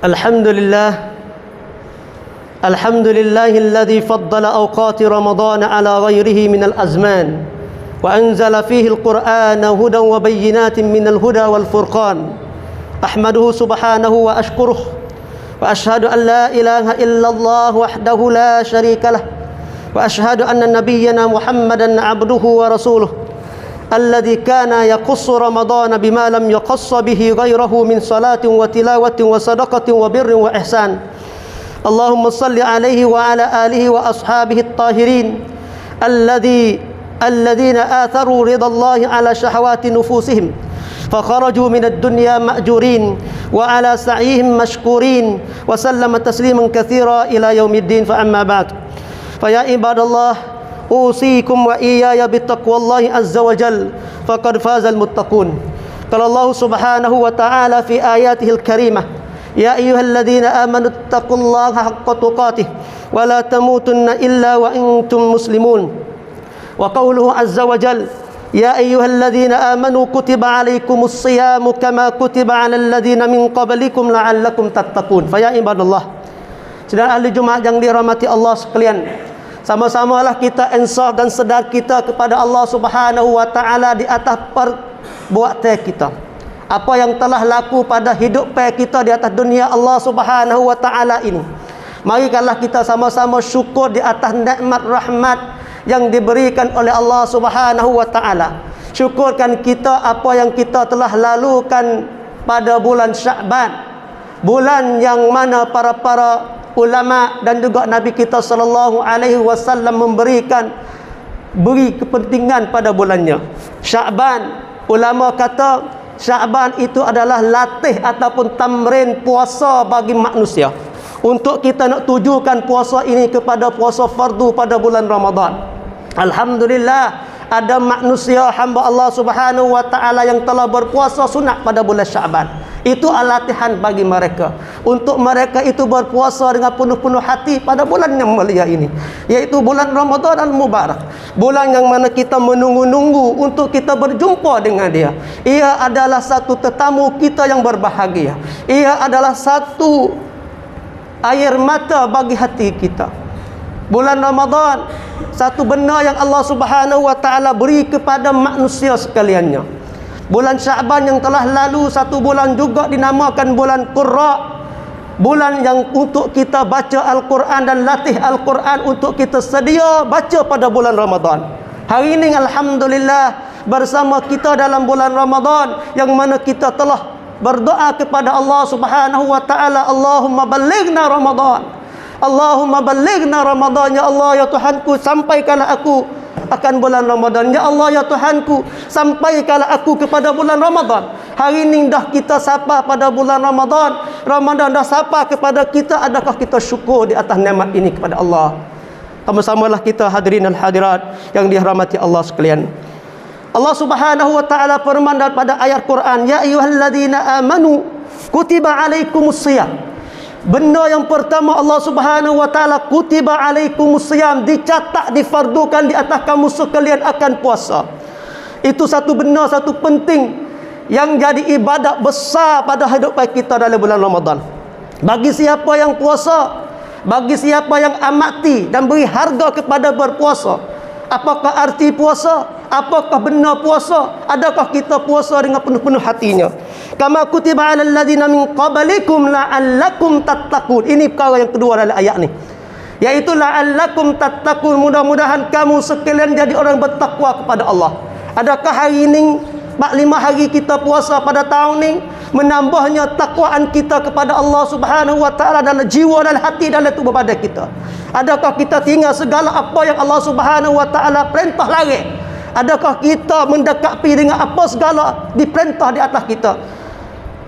الحمد لله الذي فضل أوقات رمضان على غيره من الأزمان وأنزل فيه القرآن هدى وبينات من الهدى والفرقان أحمده سبحانه وأشكره وأشهد أن لا إله إلا الله وحده لا شريك له وأشهد أن نبينا محمدا عبده ورسوله الذي كان يقص رمضان بما لم يقص به غيره من صلاة وتلاوة وصدقة وبر وإحسان اللهم صل عليه وعلى آله وأصحابه الطاهرين الذين آثروا رضا الله على شهوات نفوسهم فخرجوا من الدنيا مأجورين وعلى سعيهم مشكورين وسلم تسليما كثيرا إلى يوم الدين فأما بعد فيا عباد الله أوصيكم وإياي بتقوى الله عز وجل فقد فاز المتقون قال الله سبحانه وتعالى في آياته الكريمة يا أيها الذين آمنوا اتقوا الله حق تقاته ولا تموتن إلا وأنتم مسلمون وقوله عز وجل يا أيها الذين آمنوا كتب عليكم الصيام كما كتب على الذين من قبلكم لعلكم تتقون فيا عباد الله saudara ahli Jumat yang dirahmati Allah sekalian, sama-samalah kita insaf dan sedar kita kepada Allah Subhanahu wa taala di atas perbuatan kita. Apa yang telah laku pada hidup kita di atas dunia Allah Subhanahu wa taala ini. Marilah kita sama-sama syukur di atas nikmat rahmat yang diberikan oleh Allah Subhanahu wa taala. Syukurkan kita apa yang kita telah lalukan pada bulan Sya'ban. Bulan yang mana para ulama dan juga Nabi kita sallallahu alaihi wasallam beri kepentingan pada bulannya. Sya'ban, ulama kata Sya'ban itu adalah latih ataupun tamrin puasa bagi manusia. Untuk kita nak tujukan puasa ini kepada puasa fardu pada bulan Ramadan. Alhamdulillah, ada manusia hamba Allah Subhanahu wa taala yang telah berpuasa sunat pada bulan Sya'ban. Itu latihan bagi mereka. Untuk mereka itu berpuasa dengan penuh-penuh hati pada bulan yang mulia ini, yaitu bulan Ramadan al-Mubarak. Bulan yang mana kita menunggu-nunggu untuk kita berjumpa dengan dia. Ia adalah satu tetamu kita yang berbahagia. Ia adalah satu air mata bagi hati kita. Bulan Ramadan, satu benda yang Allah Subhanahu wa taala beri kepada manusia sekaliannya. Bulan Sya'ban yang telah lalu, satu bulan juga dinamakan bulan Qurra. Bulan yang untuk kita baca Al-Quran dan latih Al-Quran untuk kita sedia baca pada bulan Ramadan. Hari ini alhamdulillah bersama kita dalam bulan Ramadan yang mana kita telah berdoa kepada Allah Subhanahu wa taala, Allahumma ballighna Ramadan. Allahumma ballighna Ramadan, ya Allah ya Tuhanku, sampaikanlah aku akan bulan Ramadan. Ya Allah ya Tuhanku, sampaikanlah aku kepada bulan Ramadan. Hari ini dah kita sapa pada bulan Ramadan. Ramadan dah sapa kepada kita. Adakah kita syukur di atas nikmat ini kepada Allah? Sama-samalah kita hadirin dan hadirat yang dirahmati Allah sekalian. Allah Subhanahu wa taala firman pada ayat Quran, ya ayyuhalladzina amanu kutiba alaikumus shiyam. Benda yang pertama Allah Subhanahu wa taala, kutiba alaikumus shiyam, dicatat, difardukan di atas kamu sekalian akan puasa. Itu satu benda, satu penting yang jadi ibadat besar pada hidup kita dalam bulan Ramadan. Bagi siapa yang puasa, bagi siapa yang amati dan beri harga kepada berpuasa. Apakah arti puasa? Apakah benar puasa? Adakah kita puasa dengan penuh-penuh hatinya? Kama kutiba 'alal ladzina min qablikum la'allakum tattaqun. Ini perkara yang kedua dalam ayat ni, yaitu la'allakum tattaqun, mudah-mudahan kamu sekalian jadi orang bertakwa kepada Allah. Adakah hari ini 45 hari kita puasa pada tahun ni menambahnya takwaan kita kepada Allah Subhanahu wa taala dalam jiwa dan hati dalam tubuh badan kita? Adakah kita tinggal segala apa yang Allah Subhanahu wa taala perintah larang? Adakah kita mendekati dengan apa segala diperintah di atas kita?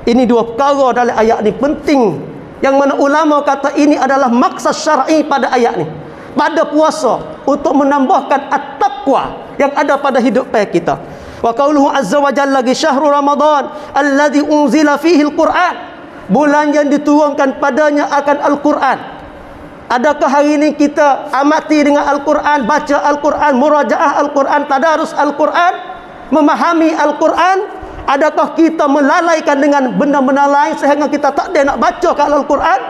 Ini dua perkara dalam ayat ni penting, yang mana ulama kata ini adalah maksud syar'i pada ayat ni, pada puasa, untuk menambahkan at-taqwa yang ada pada hidup kita. Wa qauluhu azza wa jalla lagi, syahrul ramadan alladzi unzila fihi al-Quran, bulan yang diturunkan padanya akan Al-Quran. Adakah hari ini kita amati dengan Al-Quran, baca Al-Quran, murajaah Al-Quran, tadarus Al-Quran, memahami Al-Quran? Adakah kita melalaikan dengan benda-benda lain sehingga kita tak ada nak baca ke Al-Quran?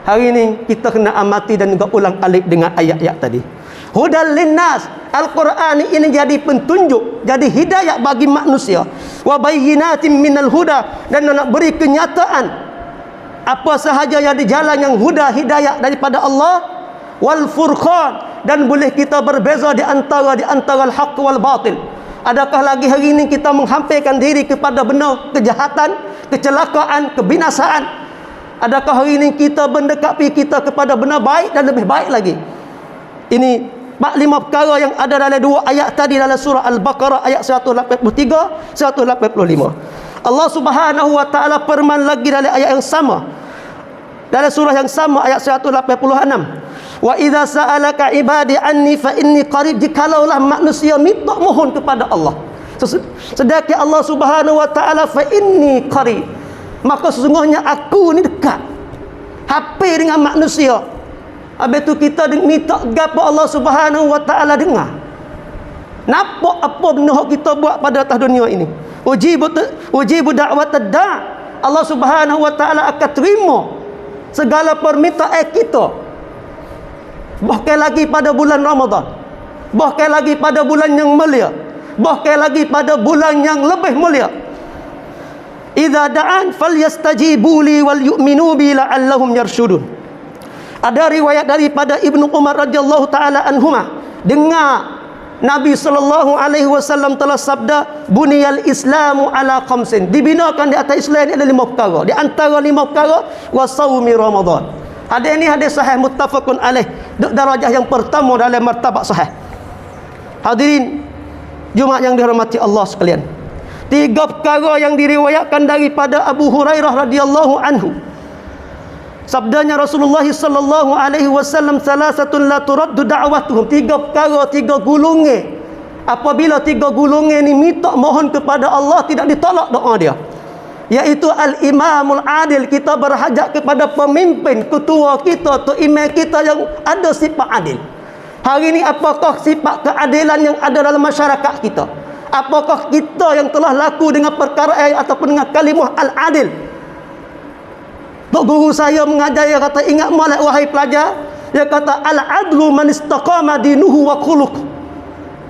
Hari ini kita kena amati dan juga ulang alik dengan ayat-ayat tadi. Hudal linnas, Al-Quran ini jadi petunjuk, jadi hidayah bagi manusia. Wa bayyinatin minal huda, dan nak beri kenyataan apa sahaja yang di jalan yang huda, hidayah daripada Allah. Wal furqan, dan boleh kita berbeza di antara al-haq wal batil. Adakah lagi hari ini kita menghampirkan diri kepada benar kejahatan, kecelakaan, kebinasaan? Adakah hari ini kita mendekati kita kepada benar baik dan lebih baik lagi? Ini 4-5 perkara yang ada dalam 2 ayat tadi dalam surah Al-Baqarah ayat 183, 185. Allah Subhanahu wa taala firman lagi dalam ayat yang sama, dalam surah yang sama ayat 186. Wa idza sa'alaka ibadi anni fa inni qarib, jikalaulah manusia minta mohon kepada Allah, sedangkan Allah Subhanahu wa taala fa inni qarib, maka sesungguhnya aku ni dekat. Hampir dengan manusia. Habis tu kita minta gapo Allah Subhanahu wa taala dengar. Nampak apa benda kita buat pada atas dunia ini. Ujibu da'watad da'. Allah Subhanahu wa taala akan terima segala permintaan kita. Bahkan lagi pada bulan Ramadan, bahkan lagi pada bulan yang mulia, bahkan lagi pada bulan yang lebih mulia. Idza da'an falyastajibu li wal yu'minu bi la'allahum yarshudun. Ada riwayat daripada Ibnu Umar radhiyallahu taala anhuma, dengar Nabi sallallahu alaihi wasallam telah sabda, buniyal islamu ala khamsin, dibinakan di atas Islam ini ada 5 perkara. Di antara 5 perkara wa shaumi Ramadan. Hadis ini hadis sahih muttafaqun alaih, darajah yang pertama dalam martabat sahih. Hadirin Jumaat yang dihormati Allah sekalian, 3 perkara yang diriwayatkan daripada Abu Hurairah radhiyallahu anhu. Sabdanya Rasulullah sallallahu alaihi wasallam, salasatun la turaddu da'watuhum, 3 perkara, 3 golongan. Apabila 3 golongan ni minta mohon kepada Allah, tidak ditolak doa dia. Iaitu al-imamul adil, kita berhajat kepada pemimpin, ketua kita, tu imam kita yang ada sifat adil. Hari ini apakah sifat keadilan yang ada dalam masyarakat kita? Apakah kita yang telah laku dengan perkara ataupun dengan kalimah al-adil? Tok guru saya mengajar, dia kata, ingat molek wahai pelajar, dia kata al-adlu man istaqama dinuhu wa khuluq.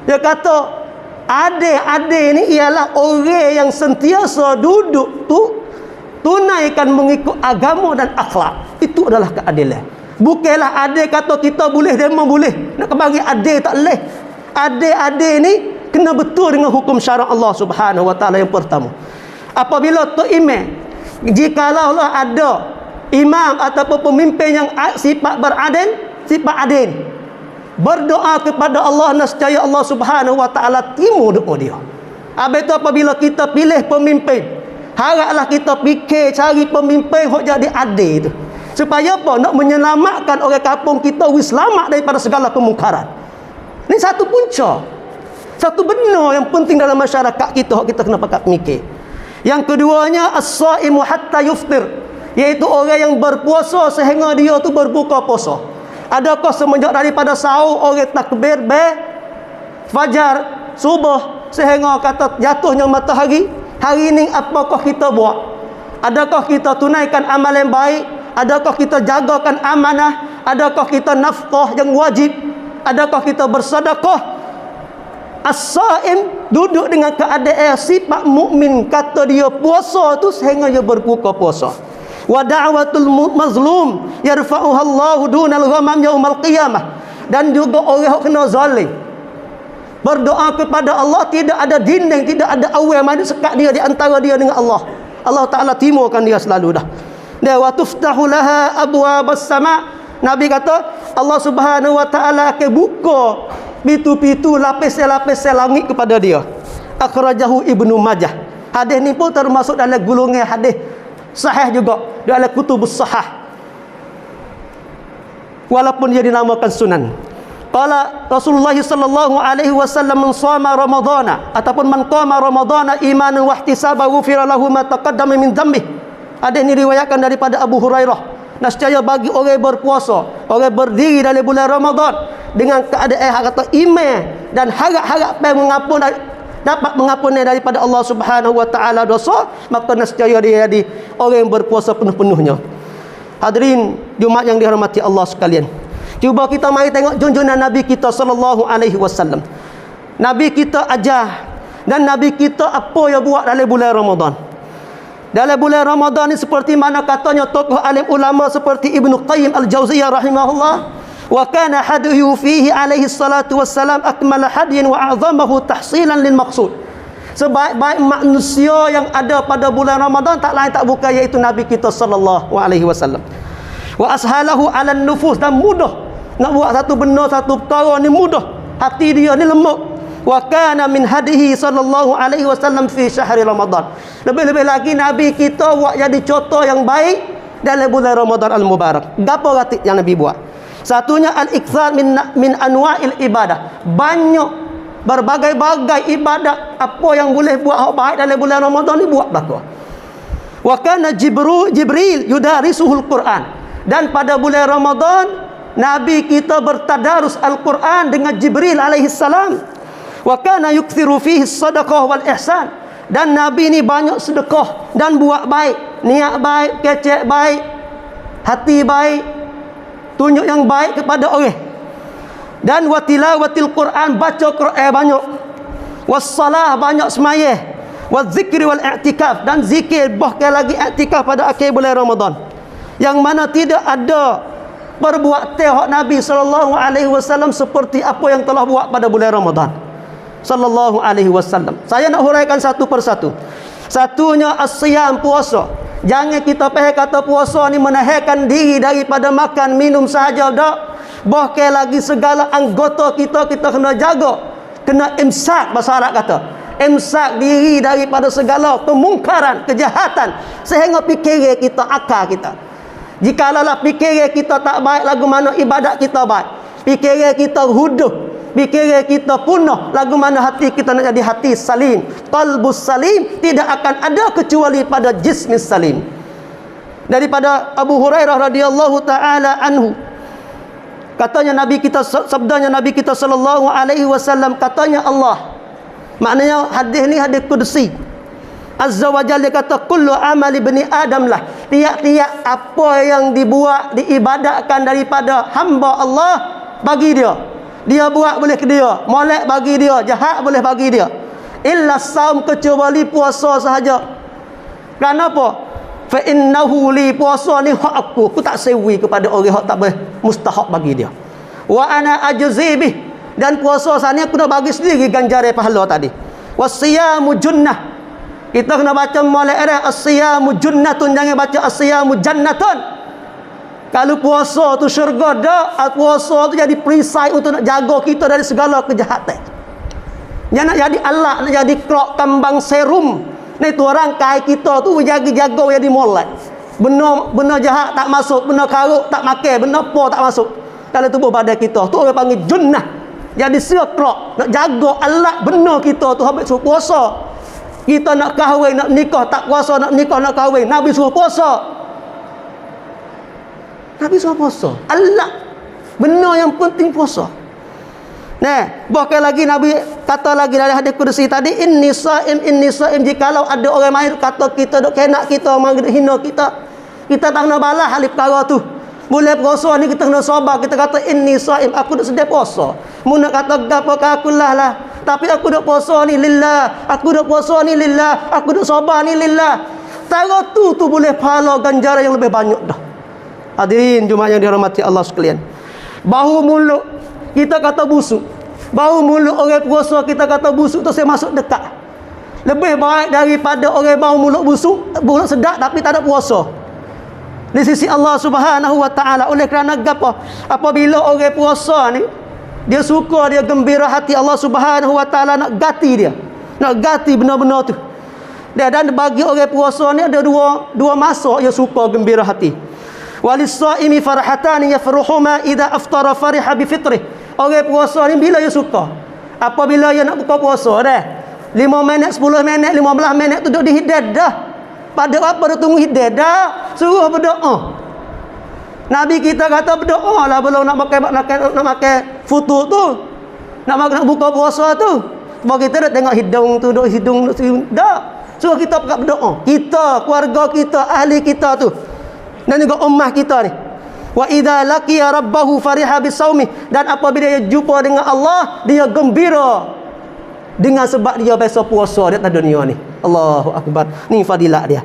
Dia kata adil ni ialah orang yang sentiasa duduk tu tunaikan mengikut agama dan akhlak. Itu adalah keadilan. Bukanlah adil kata kita boleh demo boleh, nak bagi adil tak boleh. Adil ni kena betul dengan hukum syarak Allah Subhanahu wa taala yang pertama. Apabila tu imam, jikalau lah ada imam ataupun pemimpin yang sifat beradil, sifat adil, berdoa kepada Allah, nescaya Allah Subhanahu wa taala terima doa dia. Habis tu apabila kita pilih pemimpin, haraplah kita fikir cari pemimpin yang jadi adil tu. Supaya apa? Nak menyelamatkan orang kampung kita selamat daripada segala kemungkaran. Ini satu punca, satu benda yang penting dalam masyarakat kita, kita kena pakat mikir. Yang keduanya as-shaimu hatta yuftir, iaitu orang yang berpuasa sehingga dia tu berbuka puasa. Adakah semenjak daripada sahur orang takbir fajar subuh sehingga kata jatuhnya matahari, hari ini apakah kita buat? Adakah kita tunaikan amal yang baik? Adakah kita jagakan amanah? Adakah kita nafkah yang wajib? Adakah kita bersedekah? As-saim duduk dengan keadaan sifat mukmin, kata dia puasa tu sehingga dia berbuka puasa. Wa da'watul mazlum yarfa'uha Allahu dunal ghamam yaumal qiyamah, dan juga orang yang kena zalim berdoa kepada Allah, tidak ada dinding, tidak ada awal mana sekat dia di antara dia dengan Allah. Allah Taala timurkan dia selalu dah. Dan wa tuftahu laha abwabas sama, Nabi kata Allah Subhanahu wa taala akan buka pintu-pintu lapis-lapis langit kepada dia. Akhrajahu Ibnu Majah. Hadis ni pun termasuk dalam golongan hadis sahih juga dalam kutubus sahih, walaupun dia dinamakan sunan. Qala Rasulullah sallallahu alaihi wasallam, man shama ramadhana ataupun man qama ramadhana imanan wa ihtisaban ghufira lahu ma taqaddama min dhanbi. Hadis ini diriwayatkan daripada Abu Hurairah. Nescaya bagi orang berpuasa, orang berdiri dalam bulan Ramadan dengan keadaan kata iman dan harap-harap mengampun dapat mengampuni daripada Allah Subhanahu wa taala dosa, maka nescaya dia jadi orang yang berpuasa penuh-penuhnya. Hadirin Jumaat yang dihormati Allah sekalian, cuba kita mari tengok junjungan Nabi kita sallallahu alaihi wasallam. Nabi kita ajar dan Nabi kita apa yang buat dalam bulan Ramadan. Dalam bulan Ramadan ni seperti mana katanya tokoh alim ulama seperti Ibnu Qayyim Al-Jauziyah rahimahullah, wa kana hadyu fihi alaihi salatu wassalam akmala hadyin wa a'zamahu tahsilan lil maqsud. Sebaik-baik manusia yang ada pada bulan Ramadan tak lain tak bukan iaitu Nabi kita sallallahu alaihi wasallam. Wa ashalahu 'alan nufus, dan mudah nak buat satu benda satu perkara ni mudah. Hati dia ni lembut. Wa kana min hadihi sallallahu alaihi wasallam fi syahri Ramadan. Lebih-lebih lagi Nabi kita buat jadi contoh yang baik dalam bulan Ramadan al-Mubarak. Gapo rati yang Nabi buat? Satunya al-iktsar min anwa'il ibadah. Banyak berbagai-bagai ibadat apa yang boleh buat baik dalam bulan Ramadan ni buat belaka. Wa kana Jibril yudarisuhul Quran. Dan pada bulan Ramadan Nabi kita bertadarus Al-Quran dengan Jibril alaihi salam. Wa kana yukthiru fihi sadaqah wal ihsan, dan Nabi ni banyak sedekah dan buat baik, niat baik, kecek baik, hati baik, tunjuk yang baik kepada orang. Dan wa tilawatil Quran, baca Quran banyak, wassalah banyak semayah, wa zikri wal i'tikaf, dan zikir bahkan lagi i'tikaf pada akhir bulan Ramadan, yang mana tidak ada perbuatan Nabi sallallahu alaihi wasallam seperti apa yang telah buat pada bulan Ramadan sallallahu alaihi wasallam. Saya nak huraikan satu persatu. Satunya as-siyam, puasa. Jangan kita faham kata puasa ni menahankan diri daripada makan minum sahaja, dak. Bahkan lagi segala anggota kita kena jaga, kena imsak, bahasa Arab kata. Imsak diri daripada segala kemungkaran, kejahatan, sehingga fikiran kita, akal kita. Jikalau fikiran kita tak baik, lagu mana ibadat kita baik. Fikiran kita huduh, fikiran kita punah, lagu mana hati kita nak jadi hati salim. Qalbus salim tidak akan ada kecuali pada jismis salim. Daripada Abu Hurairah radhiyallahu taala anhu, katanya Nabi kita, sabdanya Nabi kita sallallahu alaihi wasallam, katanya Allah, maknanya hadis ni hadis qudsi. Azza wa Jalla kata kullu amali bani Adam lah, tiap-tiap apa yang dibuat, diibadatkan daripada hamba Allah bagi dia. Dia buat boleh ke dia, molek bagi dia, jahat boleh bagi dia. Illa saum, kecuali puasa sahaja. Kenapa? Fa innahu li, puasa ni hak aku tak sewi kepada orang hak tak boleh mustahak bagi dia. Wa ana ajzi bih, dan puasa sana aku nak bagi sendiri ganjaran pahala tadi. Wasiyamu junnah, kita kena baca molek ada as-siyamu junnatun, jangan baca as-siyamu jannatun. Kalau puasa tu syurga dak, puasa tu jadi perisai untuk nak jaga kita dari segala kejahatan. Jangan nak jadi alat, nak jadi krok kambang serum. Ni tu orang kai kita tu jaga-jaga jadi molek. Benda jahat tak masuk, benda karuk tak makan, benda apa tak masuk dalam tubuh badan kita. Tu orang panggil junnah. Jadi krok nak jaga alat benda kita tu habis suruh puasa. Kita nak kahwin, nak nikah tak puasa, nak nikah nak kahwin, Nabi suruh puasa. Nabi suruh puasa. Allah, benar yang penting puasa. Nah, bahkan lagi Nabi kata lagi dalam hadis qudsi tadi, inni saim, jikalau ada orang main kata kita dok kenak kita, hina kita, kita tak kena balas hal perkara tu. Boleh puasa ni kita kena sabar, kita kata inni saim, aku dok sedia puasa. Mun nak kata gapo ka akulah lah, tapi aku dok puasa ni lillah, aku dok puasa ni lillah, aku dok sabar ni lillah. Cara tu boleh pahala ganjaran yang lebih banyak dah. Hadirin Jumaat yang dirahmati Allah sekalian. Bau mulut kita kata busuk, bau mulut orang puasa kita kata busuk tu saya masuk dekat. Lebih baik daripada orang bau mulut busuk, mulut sedap tapi tak ada puasa di sisi Allah Subhanahu wa taala. Oleh kerana apa? Apabila orang puasa ni dia suka, dia gembira hati, Allah Subhanahu wa taala nak ganti dia, nak ganti benar-benar tu. Dan bagi orang puasa ni ada dua masa dia suka gembira hati. Walis-shaimi farhatani yafruhuma idza aftara fariha bi fitrih. Orang puasa ni bila dia suka, apabila dia nak buka puasa dah 5 minit, 10 minit, 15 minit tu duduk di hidad dah. Pada apa dia tunggu hidad dah, suruh berdoa. Nabi kita kata berdoa lah belum nak makan futur tu, nak buka puasa tu. Sebab kita nak tengok hidung tu, duk hidung dak. Suruh kita berdoa. Kita, keluarga kita, ahli kita tu. Dan juga ummah kita ni. Wa idza laqiya rabbahu fariha bisaumi, dan apabila dia jumpa dengan Allah, dia gembira dengan sebab dia biasa puasa di atas dunia ni. Allahu akbar. Ni fadilat dia.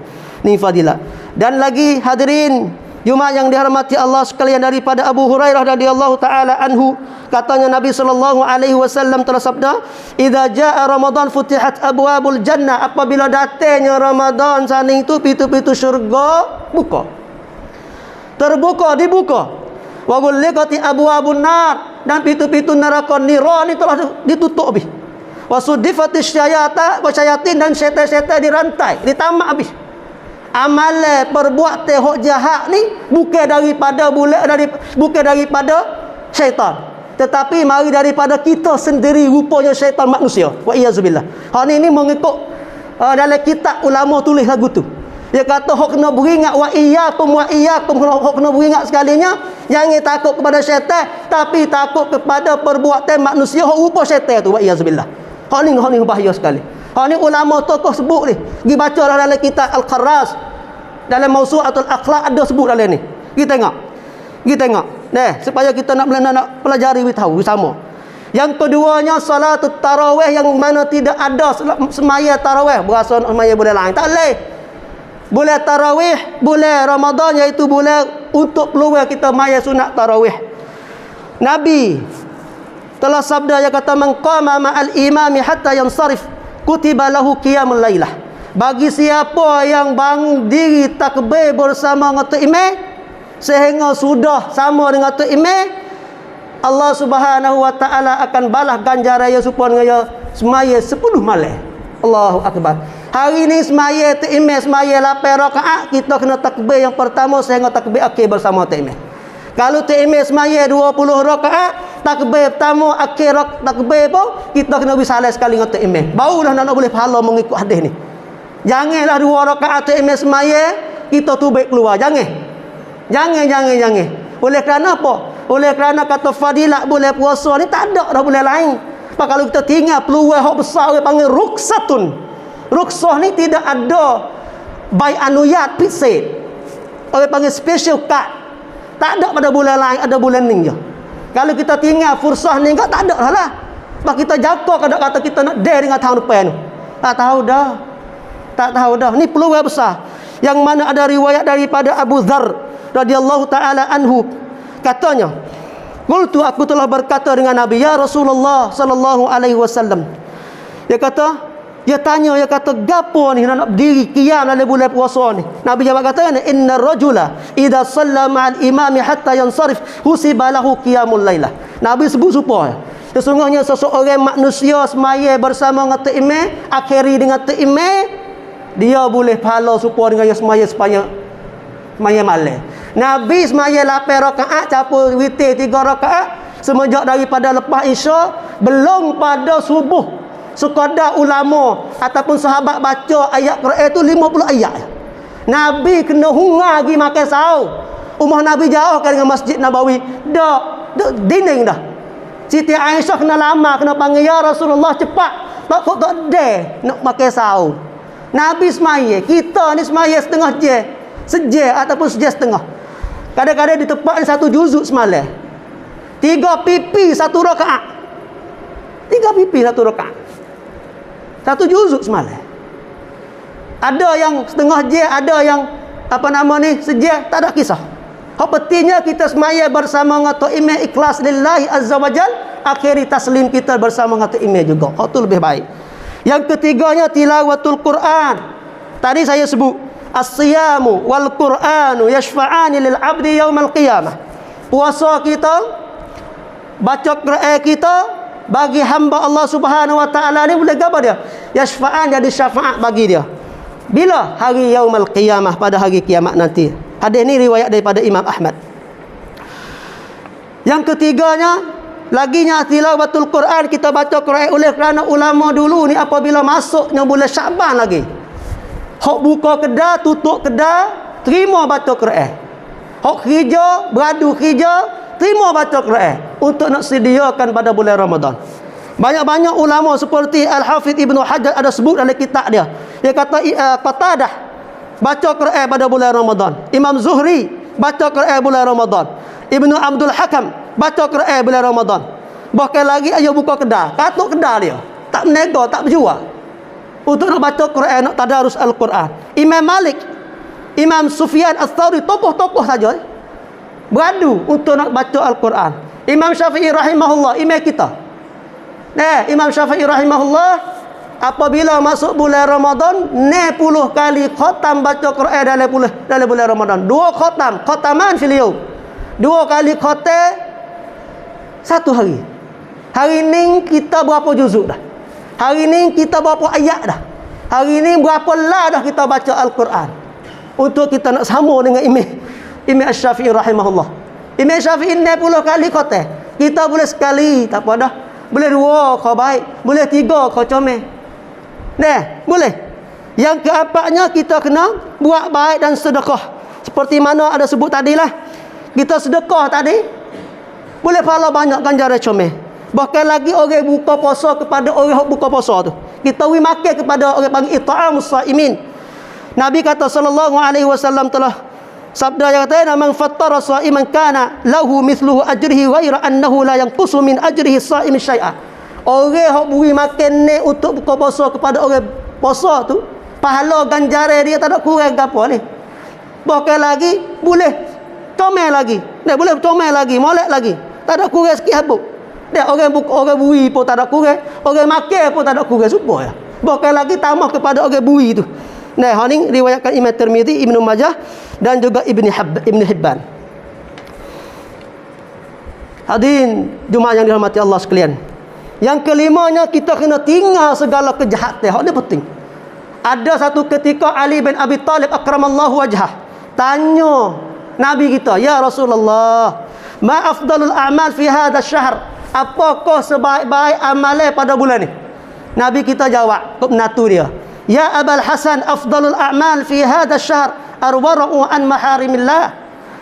Ni fadilat. Dan lagi hadirin Jumaat yang dihormati Allah sekalian, daripada Abu Hurairah radhiyallahu taala anhu, katanya Nabi sallallahu alaihi wasallam telah sabda, "Idza jaa Ramadan futihat abwabul jannah." Apabila datangnya Ramadan saning tu pintu-pintu syurga buka. Terbuka, dibuka. Wa ghulliqati abwabun nar, dan pintu-pintu neraka nira ni telah ditutup habis. Wa suddifatish syayatin, dan syaitan-syaitan dirantai, ditamak habis. Amalan perbuatan hak jahat ni bukan daripada bukan daripada syaitan, tetapi mari daripada kita sendiri, rupanya syaitan manusia. Wa iyazubillah. Hak ni mengikut dalam kitab ulama tulis lagu tu. Dia kata hak kena beringat, wa iyyakum hak kena beringat sekalinya, jangan takut kepada syaitan, tapi takut kepada perbuatan manusia hak rupa syaitan tu. Wa iyazubillah. Hak ni bahaya sekali. Hak ni ulama tokoh sebut ni. Pergi baca dalam kitab Al-Kharras, dalam Mawsu'atul Akhlaq ada sebut dalam ni. Kita tengok. Supaya kita nak pelajari, tahu sama. Yang keduanya salatut tarawih, yang mana tidak ada semaya tarawih. Berasa semaya boleh lain, tak boleh. Boleh tarawih, boleh Ramadan, iaitu boleh untuk peluang kita maya sunat tarawih. Nabi telah sabda, yang kata, "Man qama ma'al imami hatta yansarif kutiba lahu qiyamul lailah." Bagi siapa yang bangun diri takbir bersama dengan tok imam sehingga sudah sama dengan tok imam, Allah Subhanahu wa taala akan balas ganjaran yang serupa dengan semaya 10 malam. Allahu akbar. Hari ni semaya tok imam semaya 8 rakaat, kita kena takbir yang pertama sehingga takbir akhir bersama tok imam. Kalau tok imam semaya 20 rakaat, takbir pertama akhir takbir pun kita kena bersalah sekali dengan tok imam. Barulah nak boleh pahala mengikut hadis ni. Janganlah 2 rakaat tok imam semaya kita tubik keluar. Jangan. Oleh kerana apa? Oleh kerana kata fadilat boleh puasa ni tak ada dah boleh lain. Apa kalau kita tinggal peluang hak besar, orang panggil ruksatun. Ruksah ni tidak ada by anuyat pisah. Orang panggil special card. Tak ada pada bulan lain, ada bulan ni je. Kalau kita tinggal fursah ni tak ada lah. Sebab kita jaga kata kita nak dare dengan tahun depan tu. Tak tahu dah. Ni peluang besar. Yang mana ada riwayat daripada Abu Dzar radhiyallahu taala anhu, katanya, "Qultu, aku telah berkata dengan Nabi, ya Rasulullah sallallahu alaihi wasallam." Dia tanya, gapo ni nak berdiri qiyam dalam bulan puasa ni? Nabi jawab kata, "Inna rajula idza shalla ma'al imami hatta yansarif husiba lahu qiyamul lailah." Nabi sebut supaya sesungguhnya seseorang manusia semaya bersama dengan tok imam, akhiri dengan tok imam, dia boleh pahala supaya dengan semaya malam. Nabi semaya 8 rakaat campur witir 3 rakaat semenjak daripada lepas Isya belum pada subuh. Sekadar ulama ataupun sahabat baca ayat Quran tu 50 ayat. Nabi kena hungar pergi makan sahur. Rumah Nabi jauh kan dengan Masjid Nabawi. Dak dinding dah. Siti Aisyah kena lama, kena panggil, "Ya Rasulullah, cepat. Tak ada nak makan sahur." Nabi semaya, kita ni semaya setengah sejam ataupun sejam setengah. Kadang-kadang di tempat ni 1 juzuk semalam. 3 pipi 1 rakaat. 3 pipi 1 rakaat. 1 juzuk semalam. Ada yang setengah jam, ada yang sejam, tak ada kisah. Hak pentingnya kita semaya bersama dengan tok imam ikhlas lillahi azza wajal, akhiri taslim kita bersama dengan tok imam juga. Hak tu lebih baik. Yang ketiganya tilawatul Quran. Tadi saya sebut as-siyamu wal Quranu yashfa'ani lil 'abdi yaumal qiyamah. Puasa kita, baca Quran kita bagi hamba Allah Subhanahu wa taala ni boleh apa dia? Yashfa'an, jadi syafaat bagi dia. Bila? Hari yaumul qiyamah, pada hari kiamat nanti. Hadis ni riwayat daripada Imam Ahmad. Yang ketiganya laginya tilawatul Quran, kita baca Quran. Oleh kerana ulama dulu ni apabila masuknya bulan Syaban lagi, hok buka kedai, tutup kedai, terima baca Quran. Hok kerja, beradu kerja, terima baca Quran untuk nak sediakan pada bulan Ramadan. Banyak-banyak ulama seperti Al-Hafidh Ibnu Hajar ada sebut dalam kitab dia. Dia kata Qatadah baca Quran pada bulan Ramadan. Imam Zuhri baca Quran bulan Ramadan. Ibnu Abdul Hakam baca Quran bulan Ramadan. Bahkan lagi ayo buka kedai, katuk kedai dia. Tak menego, tak berjual. Untuk nak baca Quran, nak tadarus Al-Quran. Imam Malik, Imam Sufyan Ats-Tsauri, tokoh-tokoh saja beradu untuk nak baca Al-Quran. Imam Syafi'i rahimahullah, imam kita. Imam Syafi'i rahimahullah, apabila masuk bulan Ramadan 90 kali khatam baca Quran dalam bulan Ramadan. 2 khatam, khataman fil yaum. 2 kali khatam satu hari. Hari ni kita berapa juzuk dah? Hari ni kita berapa ayat dah? Hari ni berapa lah dah kita baca Al-Quran? Untuk kita nak sama dengan Imam Asy-Syafi'i rahimahullah. Imam Syafi'i 90 kali khatam. Kita boleh sekali, tak apa dah. Boleh 2 kau baik, boleh 3 kau comel. Boleh. Yang keempatnya kita kena buat baik dan sedekah. Seperti mana ada sebut tadilah. Kita sedekah tadi boleh pahala banyak ganjaran comel. Bahkan lagi orang buka puasa kepada orang buka puasa tu. Kita makan kepada orang panggil it'amus shaimin. Nabi kata sallallahu alaihi wasallam telah sabda yang kata man fattara shaiman kana lahu mithluhu ajrihi ghaira annahu la yanqusu min ajrihi shaim syai'a. Orang hok beri makan ni untuk buka puasa kepada orang puasa tu, pahala ganjaran dia tak ada kurang gapo ni. Bahkan lagi boleh comel lagi. Boleh comel lagi, molek lagi. Tak ada kurang sikit habuk. Orang bui pun tak ada kurang, orang makan pun tak ada kurang supaya. Bahkan lagi tambah kepada orang bui tu. Hal ni riwayatkan Imam Tirmizi, Ibnu Majah dan juga Ibn Hibban. Hadirin Jumaat yang dirahmati Allah sekalian. Yang kelimanya, kita kena tinggal segala kejahatan. Hal ni penting. Ada satu ketika Ali bin Abi Talib akramallahu wajhah tanya Nabi kita, "Ya Rasulullah, ma afdalul a'mal fi hadha syahr?" Apakah sebaik-baik amalan pada bulan ni? Nabi kita jawab, natu dia. Ya Abul Hasan, afdalul a'mal fi hadha syahr arwara'u an maharimillah.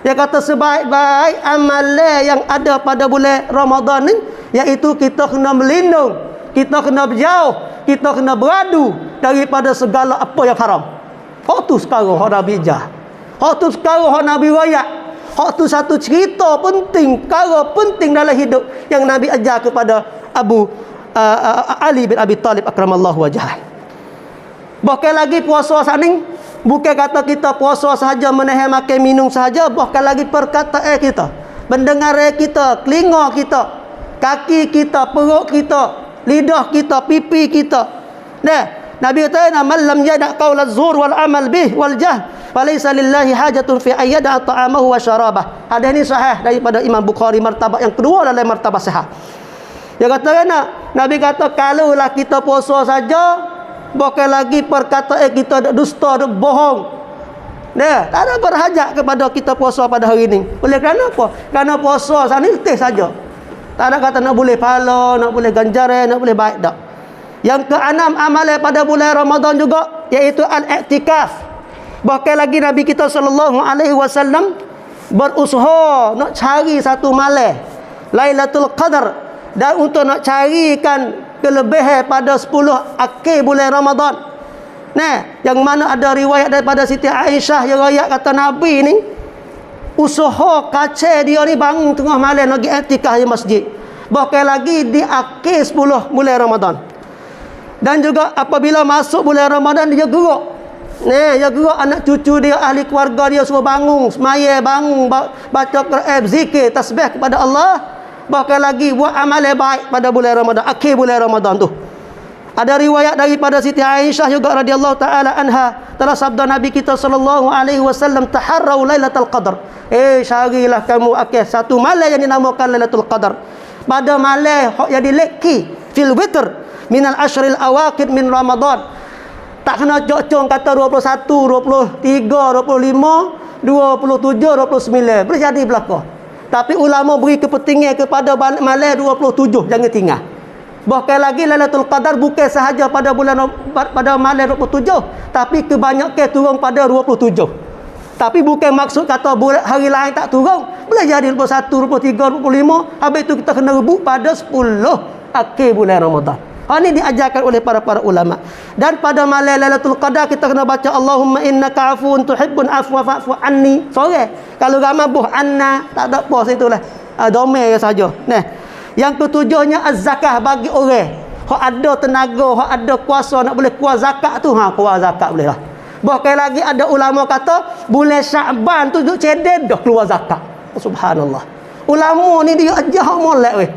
Dia kata sebaik-baik amalan yang ada pada bulan Ramadan ni, iaitu kita kena melindung, kita kena berjauh, kita kena beradu daripada segala apa yang haram. Hak tu sekarang hak Nabi jah. Hak tu sekarang hak Nabi royak. Hak tu satu cerita penting, perkara penting dalam hidup yang Nabi ajar kepada Ali bin Abi Talib akramallahu wajhah. Bahkan lagi puasa saning bukan kata kita puasa sahaja menahan makan minum sahaja, bahkan lagi perkataan kita, pendengaran kita, telinga kita, kaki kita, perut kita, lidah kita, pipi kita. Nabi kata, "Man lam yada' qaul az-zur wal amal bih wal jahl, falaysa lillahi hajatun fi ayyada ta'amahu wa syarabah." Hadis ini sahih daripada Imam Bukhari, martabat yang kedua dalam martabat sahih. Dia kata Nabi kata, kalaulah kita puasa saja, bukan lagi perkataan kita ada dusta, ada bohong. Tak ada berhajat kepada kita puasa pada hari ini. Oleh kerana apa? Kerana puasa sana letih saja. Tak ada kata nak boleh pahala, nak boleh ganjaran, nak boleh baik tak. Yang keenam amalan pada bulan Ramadan juga, iaitu al-i'tikaf. Bahkan lagi Nabi kita sallallahu alaihi wasallam berusaha nak cari satu malam Lailatul Qadar, dan untuk nak carikan kelebihan pada 10 akhir bulan Ramadan. Yang mana ada riwayat daripada Siti Aisyah yang riwayat kata Nabi ni usaha kaca dia ni bangun tengah malam lagi i'tikaf di masjid. Bahkan lagi di akhir 10 bulan Ramadan. Dan juga apabila masuk bulan Ramadan dia gerak. Dia gerak anak cucu dia, ahli keluarga dia semua bangun, semaya bangun, baca Quran, zikir, tasbih kepada Allah. Bahkan lagi buat amalan baik pada bulan Ramadan, akhir bulan Ramadan tu. Ada riwayat daripada Siti Aisyah juga radhiyallahu taala anha, telah sabda Nabi kita sallallahu alaihi wasallam, "Taharrau Lailatul Qadar." Carilah kamu akhir satu malam yang dinamakan Lailatul Qadar. Pada malam yang dileki fil witr minal ashril awaqid min Ramadan. Tak kena cocong kata 21, 23, 25, 27, 29. Boleh jadi belakang. Tapi ulama beri kepentingan kepada malam 27, jangan tinggal. Bahkan lagi Lailatul Qadar bukan sahaja pada malam 27, tapi kebanyakan turun pada 27. Tapi bukan maksud kata hari lain tak turun. Boleh jadi 21, 23, 25. Habis itu kita kena rebut pada 10 akhir bulan Ramadan. Ini diajarkan oleh para ulama. Dan pada malam Lailatul Qadar kita kena baca Allahumma innaka afuwun tuhibbun afwa fa'fu anni. Sore. Kalau ramai buh anna, tak ada apa situlah. Domel saja. Nah, yang ketujuhnya az-zakah bagi orang. Hak ada tenaga, hak ada kuasa nak boleh keluar zakat tu, keluar zakat boleh lah. Bahkan lagi ada ulama kata bulan Syaban tu duk cedek dah keluar zakat. Subhanallah. Ulama ni dia ajar molek weh.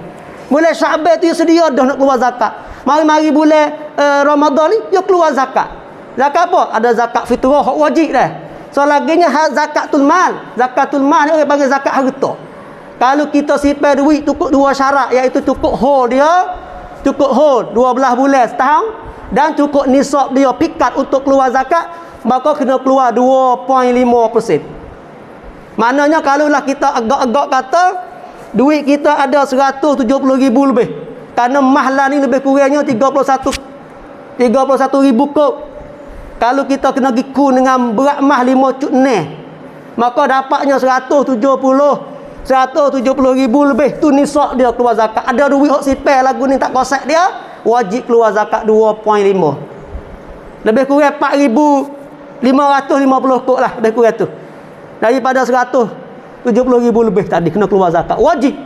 Bulan Syaban tu dia sedia dah nak keluar zakat. Mari-mari bulan Ramadan ni dia keluar zakat. Zakat apa? Ada zakat fitrah hak wajib dah. So laginya zakatul mal. Zakatul mal ni orang panggil zakat harta. Kalau kita simpan duit cukup dua syarat, iaitu cukup hold dia, cukup hold 12 bulan setahun dan cukup nisab dia pikat untuk keluar zakat, maka kena keluar 2.5%. Maknanya kalaulah kita agak-agak kata duit kita ada 170,000 lebih. Kerana mahlah ni lebih kurangnya 31,000 kop. Kalau kita kena giku dengan berat mah 5 maka dapatnya 170,000 lebih tu nisab dia keluar zakat. Ada duit hok sipel lagu ni tak kosak dia, wajib keluar zakat 2.5. Lebih kurang 4,550 kop lah lebih kurang tu. Daripada 170,000 lebih tadi kena keluar zakat. Wajib.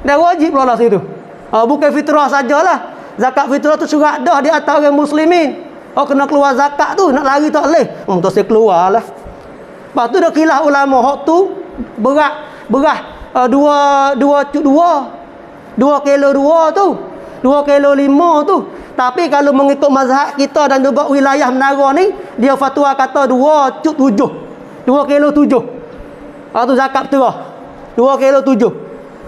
Dan wajib keluar situ. Bukan fitrah sajalah. Zakat fitrah tu surat dah di atas orang muslimin. Kena keluar zakat tu, nak lari tak boleh. Tu saya keluar lah. Lepas tu dah kilah ulama hak tu berat 2 kilo 2 tu. 2 kilo 5 tu. Tapi kalau mengikut mazhab kita dan juga wilayah Menara ni, dia fatwa kata 2,7. 2 kilo 7. Tu zakat fitrah. 2 kilo 7.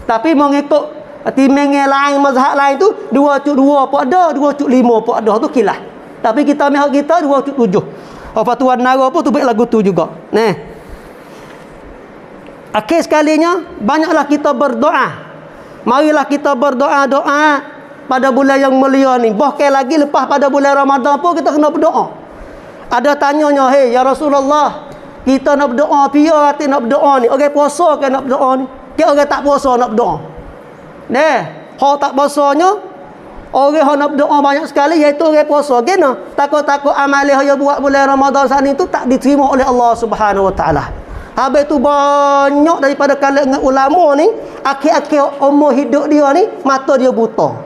Tapi mengikut timeng yang lain, mazhab lain tu 2,2 pun ada, 2,5 pun ada, tu kilah. Tapi kita mihak kita 2,7. Fatwa Menara pun tu baik lagu tu juga. Nah. Akhir sekalinya banyaklah kita berdoa. Marilah kita berdoa-doa pada bulan yang mulia ni. Bahkan lagi lepas pada bulan Ramadan pun kita kena berdoa. Ada tanyanya, "Hey ya Rasulullah, kita nak berdoa piye hati nak berdoa ni? Orang puasa ke nak berdoa ni? Ke orang tak puasa nak berdoa?" Hak tak puasanya orang yang nak berdoa banyak sekali, iaitu orang puasa. Gena takut-takut amal yang buat bulan Ramadan saat itu tak diterima oleh Allah Subhanahu Wa Taala. Habis tu banyak daripada kalangan ulama ni akhir-akhir umur hidup dia ni mata dia buta.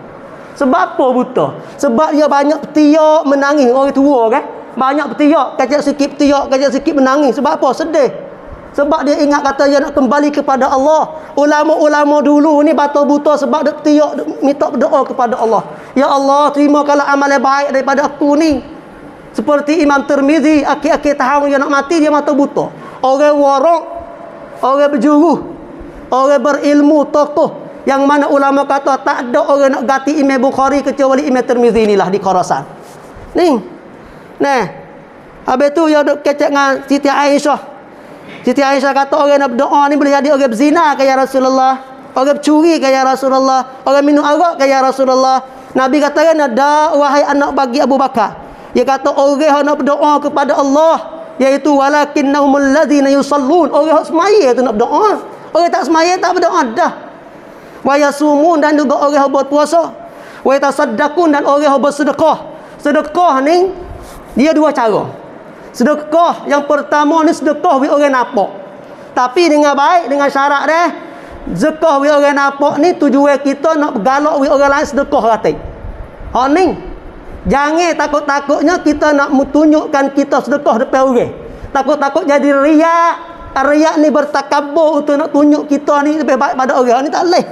Sebab apa buta? Sebab dia banyak petiak menangis. Orang tua kan, banyak petiak, kajak sikit menangis. Sebab apa? Sedih. Sebab dia ingat kata dia nak kembali kepada Allah. Ulama-ulama dulu ni batal buta sebab dia petiak minta berdoa kepada Allah. Ya Allah, terimakanlah amal yang baik daripada aku ni. Seperti Imam Tirmizi, akhir-akhir tahun dia nak mati, dia mata buta. Orang warak, orang berjuru, orang berilmu, tokoh, yang mana ulama kata tak ada orang nak ganti Imam Bukhari kecuali Imam Tirmizi inilah di Khurasan. Ni. Nah. Habis tu dia duk kecek dengan Siti Aisyah. Siti Aisyah kata orang nak berdoa ni boleh jadi orang berzina ke ya Rasulullah, orang bercuri ke ya Rasulullah, orang minum arak ke ya Rasulullah. Nabi kata kan, ada wahai anak bagi Abu Bakar. Dia kata orang yang nak berdoa kepada Allah, iaitu walakinnahumul ladzina yusallun. Orang yang semaya tu nak berdoa. Orang tak semaya tak berdoa dah. Wa yasumun, dan juga orang yang berpuasa. Wa yatasaddaqun, dan orang yang bersedekah. Sedekah ni dia dua cara. Sedekah yang pertama ni sedekah wi orang nampak. Tapi dengan baik, dengan syarat dah. Sedekah wi orang nampak ni tujuan kita nak bergalak wi orang lain sedekah kata. Ni. Jangan takut-takutnya kita nak tunjukkan kita sedekah depan orang. Takut-takut jadi riak. Riak ni bertakabur untuk nak tunjuk kita ni lebih baik pada orang. Ni tak boleh.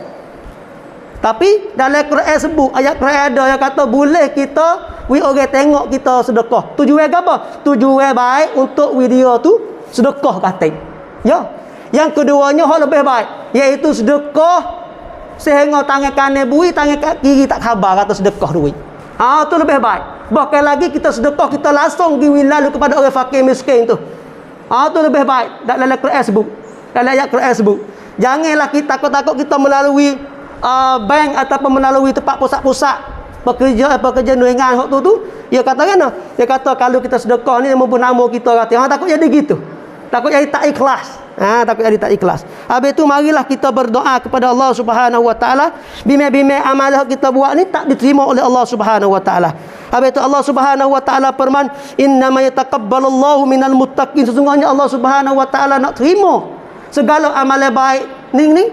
Tapi dalam Quran sebut, ayat Quran ada yang kata boleh kita orang tengok kita sedekah. Tujuan apa? Tujuan baik untuk video tu sedekah kata. Ya. Yang keduanya hal lebih baik, iaitu sedekah sehingga tangan kanan bui, tangan kiri tak khabar kata sedekah duit. Tu lebih baik. Bahkan lagi kita sedekah kita langsung pergi lalu kepada orang fakir miskin tu. Tu lebih baik. Dalam Quran sebut. Dalam ayat Quran sebut. Janganlah kita takut-takut kita melalui bank ataupun melalui tempat pusat-pusat pekerja nuingan hak tu dia kata kan, dia kata kalau kita sedekah ni mempunyai nama kita kata takut jadi gitu, takut jadi tak ikhlas. Tapi ada tak ikhlas. Habis tu marilah kita berdoa kepada Allah Subhanahu wa taala, bime-bime amalan kita buat ni tak diterima oleh Allah Subhanahu wa taala. Habis tu Allah Subhanahu wa taala firman, "Innama yataqabbalullahu minal muttaqin." Sesungguhnya Allah Subhanahu wa taala nak terima segala amalan baik ni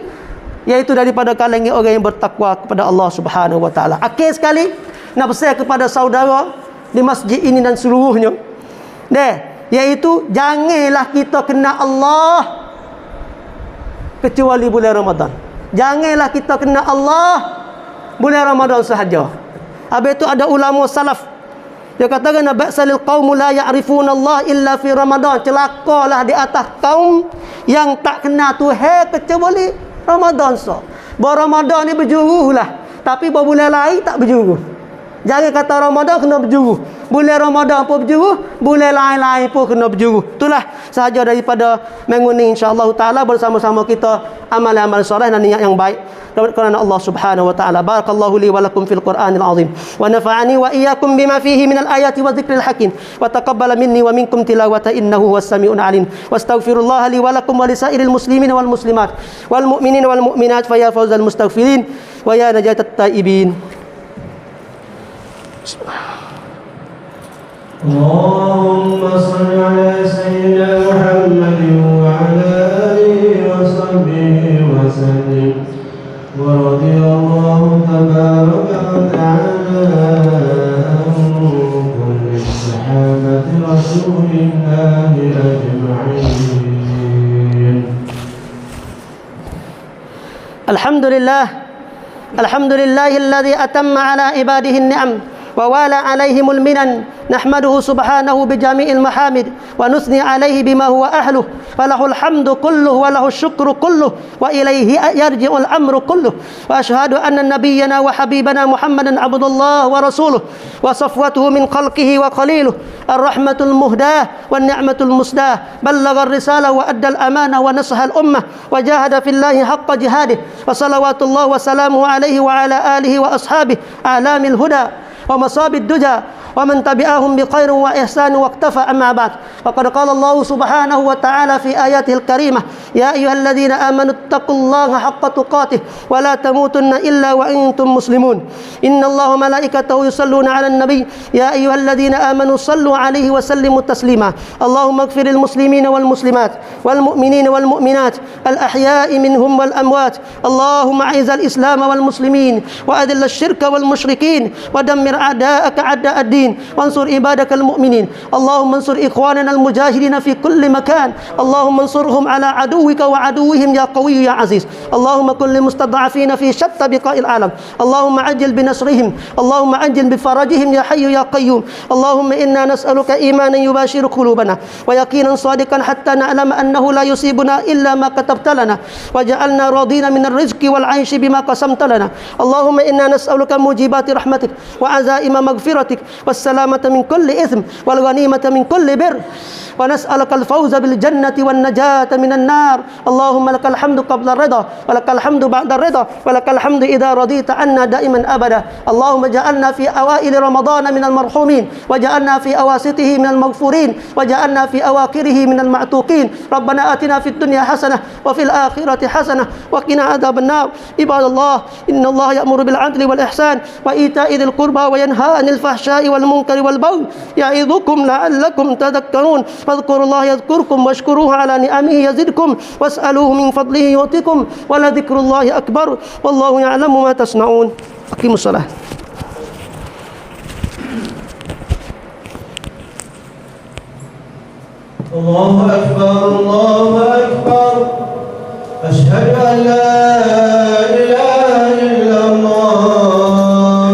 iaitu daripada kalangan orang yang bertakwa kepada Allah Subhanahu wa taala. Akhir sekali nak pesan kepada saudara di masjid ini dan seluruhnya, iaitu janganlah kita kenal Allah kecuali bulan Ramadan. Janganlah kita kenal Allah bulan Ramadan sahaja. Habis itu ada ulama salaf, dia katakan ba'salil qaum la ya'rifuna Allah illa fi Ramadan. Celakalah di atas kaum yang tak kenal Tuhan kecuali Ramadan sah. Ramadan ni berjuruhlah, tapi bulan lain tak berjuruh. Jangan kata Ramadan kena berjuruh, bulan Ramadan pun berjuruh, bulan lain-lain pun kena berjuruh. Itulah sahaja daripada minggu ni, insya-Allah taala bersama-sama kita amal-amal soleh dan niat yang baik kerana Allah Subhanahu wa taala. Barakallahu li wa lakum fil Qur'anil azim wa nafa'ani wa iyyakum bima fihi minal ayati wa dzikril hakim wa taqabbala minni wa minkum tilawata innahu huwas samiul alim. Wastaghfirullah li wa lakum wa lisairil muslimin wal muslimat wal mu'minin wal mu'minat fa ya fawzal mustaghfirin wa ya najatat taibin. Allahumma salli ala sayyidina Muhammad wa ala alihi wa sahbihi wa sallim. Wa radiyallahu tabaraka wa ta'ala an kulli sahabati rasulillahi ajma'in. Alhamdulillahilladzi atamma ala ibadihi an-ni'am ووالى عليهم المنن نحمده سبحانه بجميع المحامد ونثني عليه بما هو أهله فله الحمد كله وله الشكر كله وإليه يرجع الأمر كله وأشهد أن نبينا وحبيبنا محمدا عبد الله ورسوله وصفوته من خلقه وخليله الرحمة المهداة والنعمة المسداة بلغ الرسالة وأدى الأمانة ونصح الأمة وجاهد في الله حق جهاده وصلوات الله وسلامه عليه وعلى آله وأصحابه أعلام الهدى ومصاب الدجى ومن تبعهم بخير وإحسان واقتفى. أما بعد، فقد قال الله سبحانه وتعالى في آياته الكريمة: يا أيها الذين آمنوا اتقوا الله حق تقاته ولا تموتن إلا وأنتم مسلمون. إن الله وملائكته يصلون على النبي يا أيها الذين آمنوا صلوا عليه وسلموا تسليما. اللهم اغفر للمسلمين والمسلمات والمؤمنين والمؤمنات الأحياء منهم والأموات. اللهم أعز الإسلام والمسلمين وأذل الشرك والمشركين ودمر أعداءك أعداء الدين وانصر عبادك المؤمنين. اللهم انصر إخواننا المجاهدين في كل مكان. اللهم انصرهم على عدوك وعدوهم يا قوي يا عزيز. اللهم كن للمستضعفين في شتى بقاع العالم. اللهم عجل بنصرهم. اللهم عجل بفرجهم يا حي يا قيوم. اللهم إنا نسألك إيمانا يباشر قلوبنا ويقينا صادقا حتى نعلم أنه لا يصيبنا إلا ما كتبت لنا وجعلنا راضين من الرزق والعيش بما قسمت لنا. اللهم إنا نسألك موجبات رحمتك وعزائم مغفرتك والسلامة من كل إثم والغنيمة من كل بر ونسألك الفوز بالجنة والنجاة من النار. اللهم لك الحمد قبل الرضا ولك الحمد بعد الرضا ولك الحمد إذا رضيت عنا دائما أبدا. اللهم اجعلنا في أوائل رمضان من المرحومين وجعلنا في أواسطه من المغفورين وجعلنا في أواخره من المعتوقين. ربنا آتنا في الدنيا حسنة وفي الآخرة حسنة وقنا عذاب النار. عباد الله، إن الله يأمر بالعدل والإحسان وإيتاء ذي القربى وينهى عن الفحشاء والمنكر والبغي يعظكم لعلكم تذكرون. فاذكروا الله يذكركم واشكروه على نعمه يزدكم واسألوه من فضله يؤتكم ولذكر الله أكبر والله يعلم ما تصنعون. أقيموا الصلاة. الله أكبر الله أكبر أشهد أن لا إله إلا الله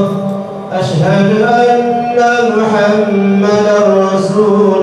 أشهد أن محمدا رسول